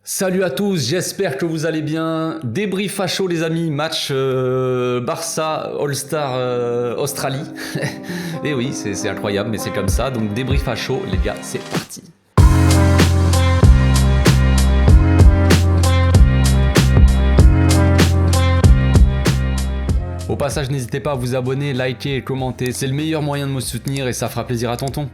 Salut à tous, j'espère que vous allez bien. Débrief à chaud les amis, match Barça All-Star Australie. Et oui, c'est incroyable, mais c'est comme ça. Donc débrief à chaud les gars, c'est parti. Au passage, n'hésitez pas à vous abonner, liker et commenter. C'est le meilleur moyen de me soutenir et ça fera plaisir à tonton.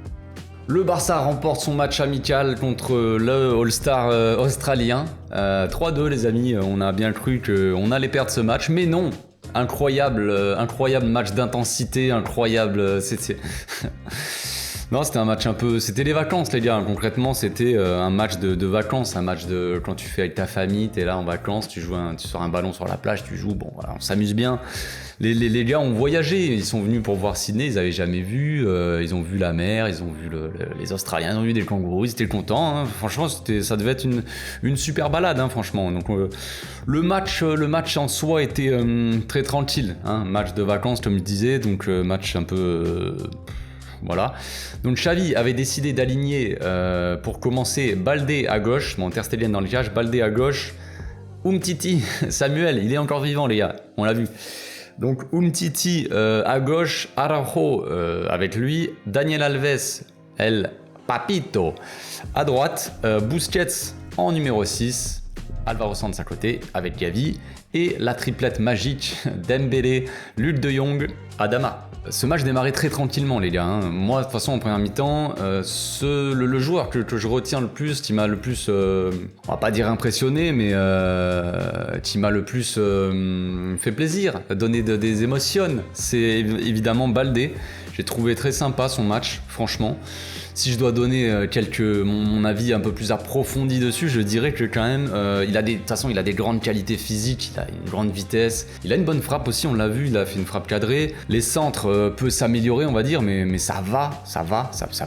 Le Barça remporte son match amical contre le All-Star australien. 3-2 les amis, on a bien cru qu'on allait perdre ce match, mais non. Incroyable match d'intensité, incroyable. Non, c'était un match un peu... C'était les vacances les gars, concrètement c'était un match de vacances, un match de... Quand tu fais avec ta famille, t'es là en vacances, tu sors un ballon sur la plage, tu joues, bon voilà, on s'amuse bien. Les gars ont voyagé, ils sont venus pour voir Sydney, ils avaient jamais vu, ils ont vu la mer, ils ont vu les Australiens, ils ont vu des kangourous, ils étaient contents, hein. Franchement ça devait être une super balade, hein, franchement. Donc le match en soi était très tranquille, hein. Match de vacances comme je disais, donc match un peu... Voilà. Donc Xavi avait décidé d'aligner pour commencer Baldé à gauche, bon Ter Stegen dans le cage, Baldé à gauche, Umtiti, Samuel, il est encore vivant les gars, on l'a vu. Donc Umtiti à gauche, Araujo avec lui, Daniel Alves, El Papito à droite, Busquets en numéro 6, Alvaro Santos à côté avec Gavi et la triplette magique Dembélé, Luc de Jong, Adama. Ce match démarrait très tranquillement les gars, hein. Moi de toute façon en première mi-temps, le joueur que je retiens le plus, qui m'a le plus, on va pas dire impressionné, mais qui m'a le plus fait plaisir, donné des émotions, c'est évidemment Baldé. J'ai trouvé très sympa son match, franchement. Si je dois donner mon avis un peu plus approfondi dessus, je dirais que quand même, de toute façon, il a des grandes qualités physiques, il a une grande vitesse, il a une bonne frappe aussi, on l'a vu, il a fait une frappe cadrée. Les centres peuvent s'améliorer, on va dire, mais ça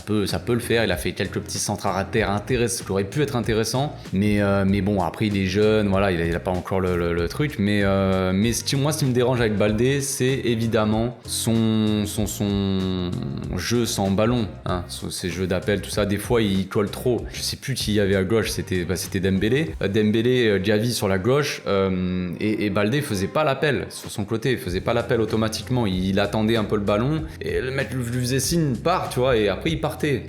peut le faire. Il a fait quelques petits centres à terre intéressants, qui auraient pu être intéressants, mais bon, après il est jeune, voilà, il a pas encore le truc, mais ce qui me dérange avec Baldé, c'est évidemment son jeu sans ballon, hein, ses jeux d'appel, tout ça, des fois il colle trop. Je sais plus qui y avait à gauche, c'était Dembélé. Gavi sur la gauche, et Baldé faisait pas l'appel sur son côté, il faisait pas l'appel automatiquement, il attendait un peu le ballon, et le mec lui faisait signe, part, tu vois, et après il partait.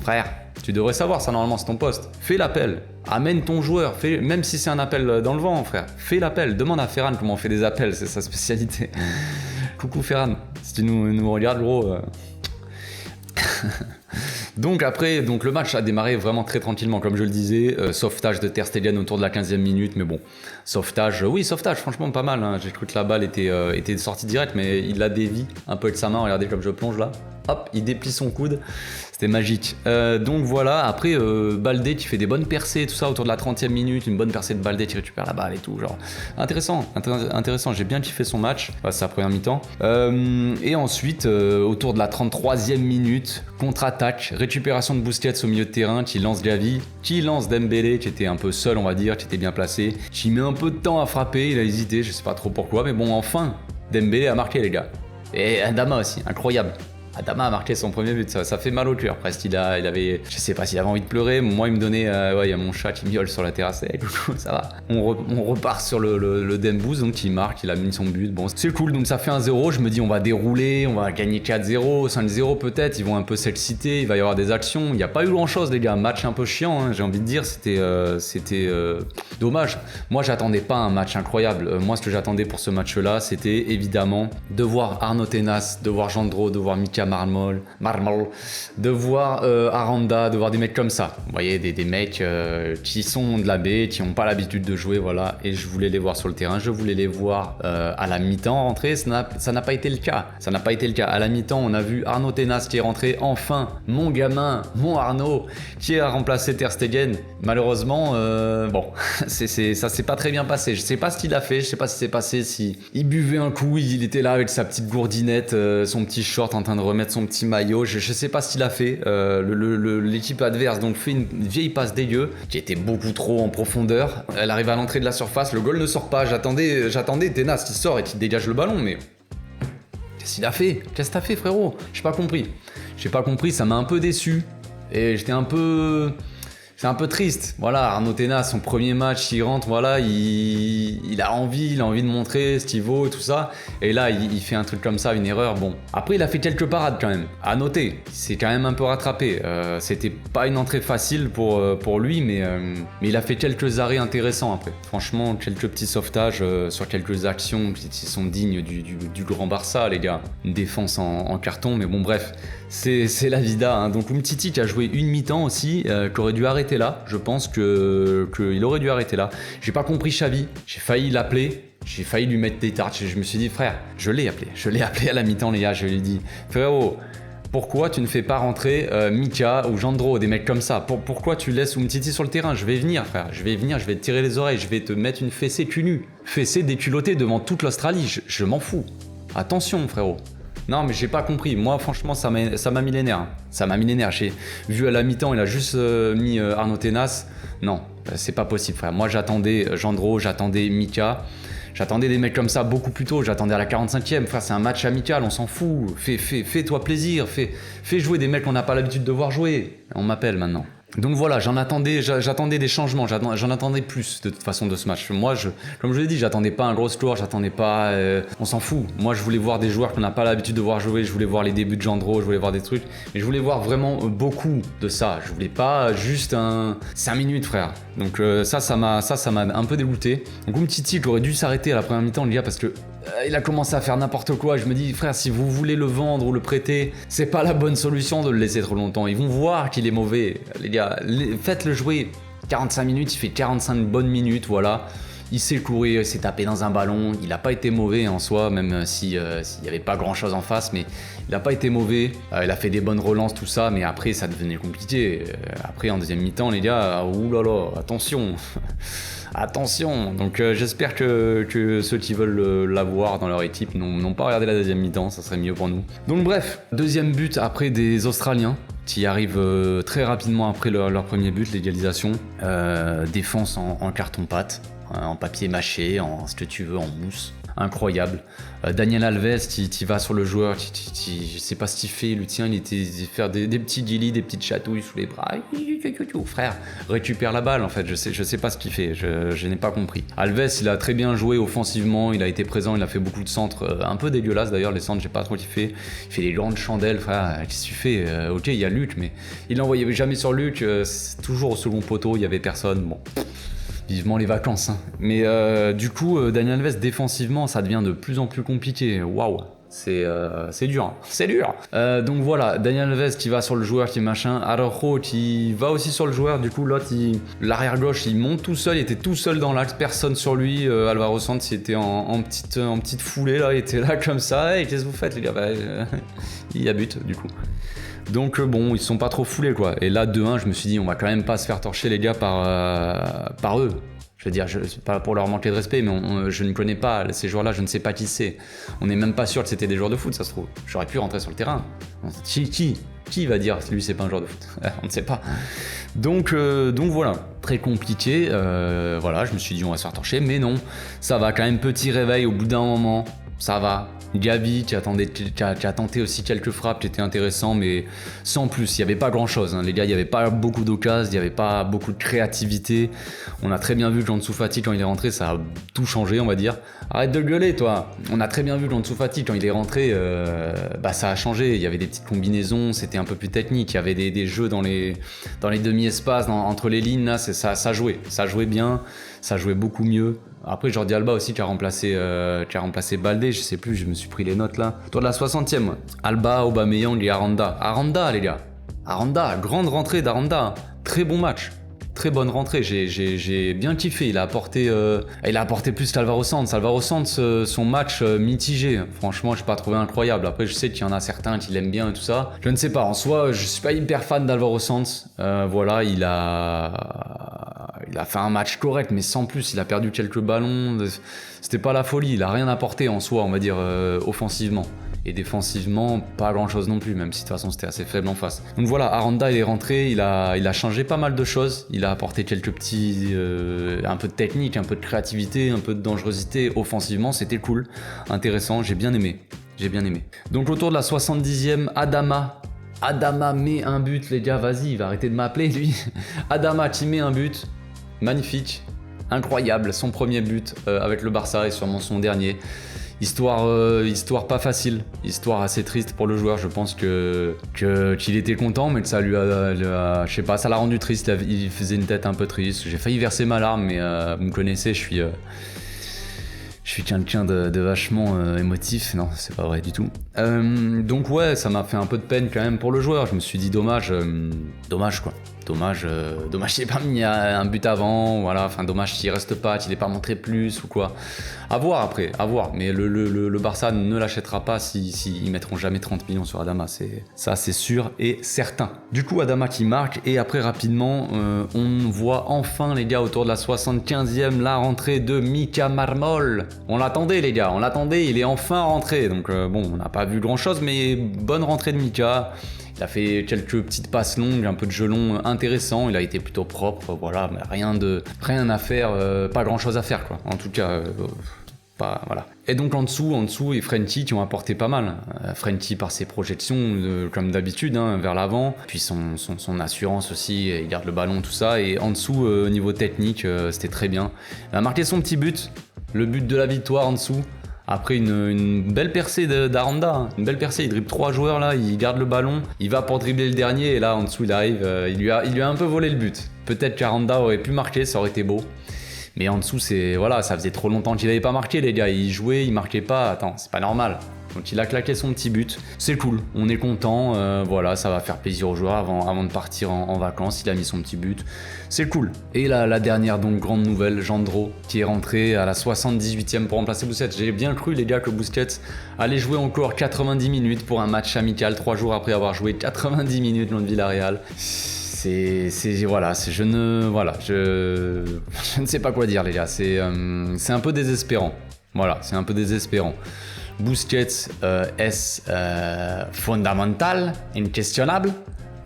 Frère, tu devrais savoir ça normalement, c'est ton poste. Fais l'appel, amène ton joueur, même si c'est un appel dans le vent, frère, fais l'appel, demande à Ferran comment on fait des appels, c'est sa spécialité. Coucou Ferran, si tu nous regardes gros... Donc le match a démarré vraiment très tranquillement, comme je le disais, sauvetage de Ter Stegen autour de la 15e minute, mais bon, sauvetage, franchement pas mal, hein. J'ai cru que la balle était sortie direct, mais il la dévie un peu avec sa main, regardez comme je plonge là, hop, il déplie son coude, c'était magique. Donc voilà, après Baldé qui fait des bonnes percées, tout ça autour de la 30e minute, une bonne percée de Baldé qui récupère la balle et tout, genre intéressant, j'ai bien kiffé son match, c'est sa première mi-temps. Et ensuite, autour de la 33e minute, contre-attaque, récupération de Busquets au milieu de terrain, qui lance Gavi, qui lance Dembélé, qui était un peu seul on va dire, qui était bien placé, qui met un peu de temps à frapper, il a hésité, je sais pas trop pourquoi, mais bon enfin, Dembélé a marqué les gars. Et Adama aussi, incroyable. Adama a marqué son premier but, ça fait mal au cœur presque, il avait, je sais pas s'il avait envie de pleurer, moi il me donnait, il y a mon chat qui miaule sur la terrasse, et coucou, ça va. On repart sur le Dembouz, donc il marque, il a mis son but, bon c'est cool, donc ça fait 1-0, je me dis on va dérouler, on va gagner 4-0, 5-0 peut-être, ils vont un peu s'exciter, il va y avoir des actions, il n'y a pas eu grand chose les gars, match un peu chiant, hein, j'ai envie de dire, c'était dommage. Moi j'attendais pas un match incroyable, moi ce que j'attendais pour ce match-là, c'était évidemment de voir Arnaud Tenas, de voir Jandro, de voir Mika Marmol, de voir Aranda, de voir des mecs comme ça. Vous voyez, des mecs qui sont de la baie, qui n'ont pas l'habitude de jouer, voilà. Et je voulais les voir sur le terrain, je voulais les voir à la mi-temps rentrer. Ça n'a pas été le cas. Ça n'a pas été le cas. À la mi-temps, on a vu Arnaud Tenas qui est rentré, enfin, mon gamin, mon Arnaud, qui a remplacé Ter Stegen. Malheureusement, bon, ça s'est pas très bien passé. Je sais pas ce qu'il a fait, je sais pas ce qui s'est passé, si il buvait un coup, il était là avec sa petite gourdinette, son petit short en train de remettre son petit maillot, je sais pas ce qu'il a fait. L'équipe adverse donc fait une vieille passe dégueu qui était beaucoup trop en profondeur. Elle arrive à l'entrée de la surface, le goal ne sort pas. J'attendais Tenas qui sort et qui dégage le ballon, mais qu'est-ce qu'il a fait? Qu'est-ce que t'as fait frérot? J'ai pas compris, ça m'a un peu déçu et j'étais un peu... c'est un peu triste. Voilà, Arnaud Ténas, son premier match, il rentre, voilà, il a envie de montrer ce qu'il vaut et tout ça. Et là, il fait un truc comme ça, une erreur. Bon, après, il a fait quelques parades quand même. À noter, c'est quand même un peu rattrapé. C'était pas une entrée facile pour lui, mais il a fait quelques arrêts intéressants après. Franchement, quelques petits sauvetages sur quelques actions qui sont dignes du grand Barça, les gars. Une défense en carton, mais bon, bref, c'est la vida. Hein. Donc, Umtiti qui a joué une mi-temps aussi, qui aurait dû arrêter là. Je pense qu'il aurait dû arrêter là. J'ai pas compris Xavi, j'ai failli l'appeler. J'ai failli lui mettre des tartes. Je me suis dit, frère, je l'ai appelé à la mi-temps, les gars. Je lui ai dit, frérot, pourquoi tu ne fais pas rentrer Mika ou Jandro, des mecs comme ça? Pourquoi tu laisses Umtiti sur le terrain? Je vais venir, frère. Je vais te tirer les oreilles. Je vais te mettre une fessée cul nu. Fessée déculottée devant toute l'Australie. Je m'en fous. Attention, frérot. Non, mais j'ai pas compris. Moi, franchement, ça m'a mis les nerfs. Ça m'a mis les nerfs. J'ai vu à la mi-temps, il a juste mis Arnaud Ténas. Non, c'est pas possible, frère. Moi, j'attendais Jandro, j'attendais Mika. J'attendais des mecs comme ça beaucoup plus tôt. J'attendais à la 45e. Frère, c'est un match amical, on s'en fout. Fais-toi plaisir. Fais jouer des mecs qu'on n'a pas l'habitude de voir jouer. On m'appelle maintenant. Donc voilà, j'attendais des changements, j'en attendais plus de toute façon de ce match. Moi, comme je l'ai dit, j'attendais pas un gros score, j'attendais pas... on s'en fout. Moi, je voulais voir des joueurs qu'on n'a pas l'habitude de voir jouer, je voulais voir les débuts de Jandro, je voulais voir des trucs. Mais je voulais voir vraiment beaucoup de ça. Je voulais pas juste 5 minutes, frère. Donc ça m'a un peu dégoûté. Donc Umtiti, il aurait dû s'arrêter à la première mi-temps, les gars, parce que il a commencé à faire n'importe quoi. Je me dis, frère, si vous voulez le vendre ou le prêter, c'est pas la bonne solution de le laisser trop longtemps. Ils vont voir qu'il est mauvais, les gars. Faites-le jouer 45 minutes, il fait 45 bonnes minutes, voilà. Il sait courir, il s'est tapé dans un ballon. Il n'a pas été mauvais en soi, même s'il n'y avait pas grand-chose en face, mais il n'a pas été mauvais. Il a fait des bonnes relances, tout ça, mais après, ça devenait compliqué. Après, en deuxième mi-temps, les gars, oulala, attention. Attention. Donc j'espère que ceux qui veulent l'avoir dans leur équipe n'ont pas regardé la deuxième mi-temps, ça serait mieux pour nous. Donc bref, deuxième but après des Australiens qui arrivent très rapidement après leur premier but, l'égalisation. Défense en carton-pâte, en papier mâché, en ce que tu veux, en mousse. Incroyable. Daniel Alves qui va sur le joueur, je sais pas ce qu'il fait, le tien, il était faire des petits guilis, des petites chatouilles sous les bras. Frère, récupère la balle en fait, je sais pas ce qu'il fait, je n'ai pas compris. Alves, il a très bien joué offensivement, il a été présent, il a fait beaucoup de centres, un peu dégueulasses d'ailleurs, les centres, j'ai pas trop kiffé. Il fait des grandes chandelles, frère, qu'est-ce que tu fais? Ok, il y a Luc, mais il l'envoyait jamais sur Luc, toujours au second poteau, il y avait personne, bon. Vivement les vacances. Hein. Mais du coup, Daniel Alves, défensivement, ça devient de plus en plus compliqué. Waouh, c'est dur. Hein. C'est dur. Donc voilà, Daniel Alves qui va sur le joueur, qui machin. Araujo qui va aussi sur le joueur. Du coup, l'autre, l'arrière-gauche, il monte tout seul. Il était tout seul dans l'axe, personne sur lui. Alvaro Santos, il était en petite foulée, là. Il était là comme ça. Et qu'est-ce que vous faites, les gars? Il y a but, du coup. Donc bon, ils se sont pas trop foulés quoi. Et là 2-1, je me suis dit on va quand même pas se faire torcher les gars par eux. Je veux dire, pas pour leur manquer de respect, mais je ne connais pas ces joueurs-là, je ne sais pas qui c'est. On n'est même pas sûr que c'était des joueurs de foot, ça se trouve. J'aurais pu rentrer sur le terrain. Qui va dire lui c'est pas un joueur de foot? On ne sait pas. Donc voilà, très compliqué. Voilà, je me suis dit on va se faire torcher, mais non, ça va quand même, petit réveil au bout d'un moment, ça va. Gavi qui a tenté aussi quelques frappes qui étaient intéressantes, mais sans plus, il n'y avait pas grand chose, hein. Les gars, il n'y avait pas beaucoup d'occasions, il n'y avait pas beaucoup de créativité. On a très bien vu que Ansu Fati, quand il est rentré, ça a tout changé, on va dire. Arrête de gueuler, toi. On a très bien vu que Ansu Fati, quand il est rentré, ça a changé. Il y avait des petites combinaisons, c'était un peu plus technique. Il y avait des jeux dans les demi-espaces, entre les lignes, là, ça jouait bien, ça jouait beaucoup mieux. Après Jordi Alba aussi qui a remplacé Baldé, je sais plus, je me suis pris les notes là. Toi de la 60e, Alba, Aubameyang et Aranda. Aranda les gars, Aranda, grande rentrée d'Aranda, très bon match. Très bonne rentrée, j'ai bien kiffé, il a apporté plus qu'Alvaro Santos. Alvaro Santos, son match mitigé, franchement j'ai pas trouvé incroyable. Après je sais qu'il y en a certains qui l'aiment bien et tout ça. Je ne sais pas, en soi je suis pas hyper fan d'Alvaro Santos. Voilà, il a fait un match correct, mais sans plus, il a perdu quelques ballons. C'était pas la folie, il a rien apporté en soi, on va dire, offensivement. Et défensivement, pas grand chose non plus, même si de toute façon c'était assez faible en face. Donc voilà, Aranda il est rentré, il a changé pas mal de choses. Il a apporté quelques petits... un peu de technique, un peu de créativité, un peu de dangerosité. Offensivement, c'était cool, intéressant, j'ai bien aimé. Donc autour de la 70e, Adama Adama met un but, les gars, vas-y, il va arrêter de m'appeler, lui. Adama qui met un but, magnifique, incroyable, son premier but avec le Barça et sûrement son dernier. Histoire pas facile, histoire assez triste pour le joueur. Je pense qu'il était content, mais que ça je sais pas, ça l'a rendu triste. Il faisait une tête un peu triste. J'ai failli verser ma larme, mais vous me connaissez, je suis quelqu'un de vachement émotif. Non, c'est pas vrai du tout. Donc ouais, ça m'a fait un peu de peine quand même pour le joueur. Je me suis dit dommage quoi. Dommage qu'il n'ait pas mis un but avant, voilà, enfin dommage qu'il reste pas, qu'il n'ait pas montré plus ou quoi. À voir après, à voir. Mais le Barça ne l'achètera pas s'ils mettront jamais 30 millions sur Adama, ça c'est sûr et certain. Du coup Adama qui marque et après rapidement on voit enfin les gars autour de la 75e la rentrée de Mika Marmol. On l'attendait les gars, on l'attendait, il est enfin rentré. Donc bon, on n'a pas vu grand chose mais bonne rentrée de Mika. Il a fait quelques petites passes longues, un peu de jeu long intéressant, il a été plutôt propre, voilà, mais rien à faire, pas grand chose à faire quoi, en tout cas, voilà. Et donc en dessous, et Frenkie qui ont apporté pas mal. Frenkie par ses projections, comme d'habitude, hein, vers l'avant, puis son assurance aussi, il garde le ballon, tout ça, et en dessous, au niveau technique, c'était très bien. Il a marqué son petit but, le but de la victoire en dessous. Après une belle percée d'Aranda, hein. Une belle percée, il dribble 3 joueurs là, il garde le ballon, il va pour dribbler le dernier et là en dessous il arrive, il lui a un peu volé le but. Peut-être qu'Aranda aurait pu marquer, ça aurait été beau. Mais en dessous voilà, ça faisait trop longtemps qu'il n'avait pas marqué les gars, il jouait, il marquait pas, attends, c'est pas normal. Donc il a claqué son petit but, c'est cool, on est content, voilà, ça va faire plaisir aux joueurs avant de partir en vacances, il a mis son petit but, c'est cool. Et la dernière donc grande nouvelle, Jandro qui est rentré à la 78e pour remplacer Busquets. J'ai bien cru les gars que Busquets allait jouer encore 90 minutes pour un match amical 3 jours après avoir joué 90 minutes contre Villarreal. Je ne sais pas quoi dire les gars, c'est un peu désespérant. Voilà, c'est un peu désespérant. Busquets est fondamental, inquestionnable,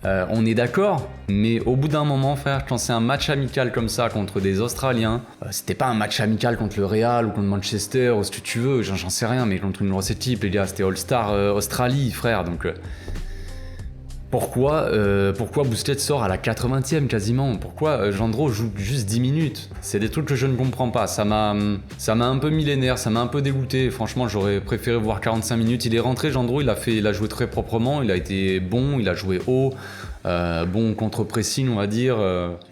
on est d'accord, mais au bout d'un moment, frère, quand c'est un match amical comme ça contre des Australiens, c'était pas un match amical contre le Real ou contre Manchester ou ce que tu veux, j'en sais rien, mais contre une grosse équipe, les gars, c'était All-Star Australie, frère, donc... Pourquoi Busquets sort à la 80e quasiment? Pourquoi Jandro joue juste 10 minutes? C'est des trucs que je ne comprends pas. Ça m'a un peu mis les nerfs, ça m'a un peu dégoûté. Franchement, j'aurais préféré voir 45 minutes. Il est rentré, Jandro, il a joué très proprement, il a été bon, il a joué haut. Bon contre-pressing on va dire,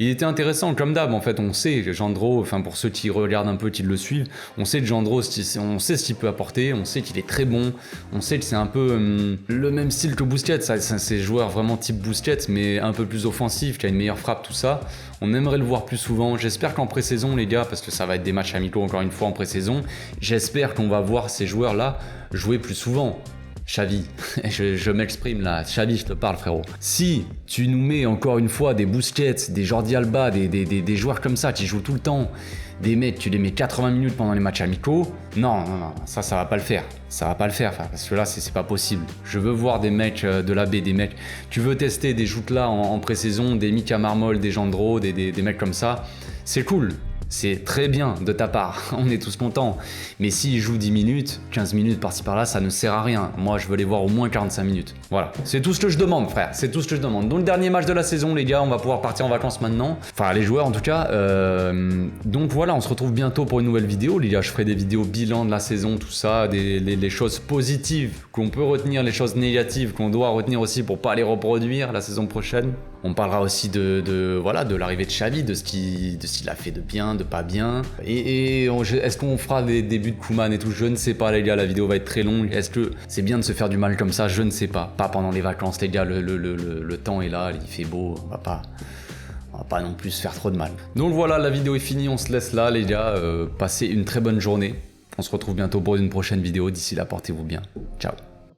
il était intéressant comme d'hab en fait, on sait Jandro, enfin pour ceux qui regardent un peu, qui le suivent, on sait que Jandro, on sait ce qu'il peut apporter, on sait qu'il est très bon, on sait que c'est un peu le même style que Busquets, c'est joueur vraiment type Busquets mais un peu plus offensif, qui a une meilleure frappe, tout ça, on aimerait le voir plus souvent, j'espère qu'en pré-saison les gars, parce que ça va être des matchs amicaux encore une fois en pré-saison, j'espère qu'on va voir ces joueurs là jouer plus souvent. Xavi, je m'exprime là, Xavi je te parle frérot. Si tu nous mets encore une fois des Busquets, des Jordi Alba, des joueurs comme ça qui jouent tout le temps, des mecs, tu les mets 80 minutes pendant les matchs amicaux, non, ça va pas le faire. Ça va pas le faire frère, parce que là c'est pas possible. Je veux voir des mecs de la baie, des mecs, tu veux tester des joutes là en pré-saison, des Mika Marmol, des Jandro, des mecs comme ça, c'est cool. C'est très bien de ta part, on est tous contents. Mais s'ils jouent 10 minutes, 15 minutes par-ci par-là, ça ne sert à rien. Moi, je veux les voir au moins 45 minutes. Voilà, c'est tout ce que je demande, frère. C'est tout ce que je demande. Donc, le dernier match de la saison, les gars, on va pouvoir partir en vacances maintenant. Enfin, les joueurs en tout cas. Donc voilà, on se retrouve bientôt pour une nouvelle vidéo. Les gars, je ferai des vidéos bilan de la saison, tout ça, les choses positives qu'on peut retenir, les choses négatives qu'on doit retenir aussi pour pas les reproduire la saison prochaine. On parlera aussi de l'arrivée de Xavi, de ce qu'il a fait de bien, de pas bien. Et est-ce qu'on fera des débuts de Koeman et tout? Je ne sais pas les gars, la vidéo va être très longue. Est-ce que c'est bien de se faire du mal comme ça? Je ne sais pas. Pas pendant les vacances les gars, le temps est là, il fait beau, on va pas non plus se faire trop de mal. Donc voilà, la vidéo est finie, on se laisse là les gars. Passez une très bonne journée. On se retrouve bientôt pour une prochaine vidéo. D'ici là, portez-vous bien. Ciao.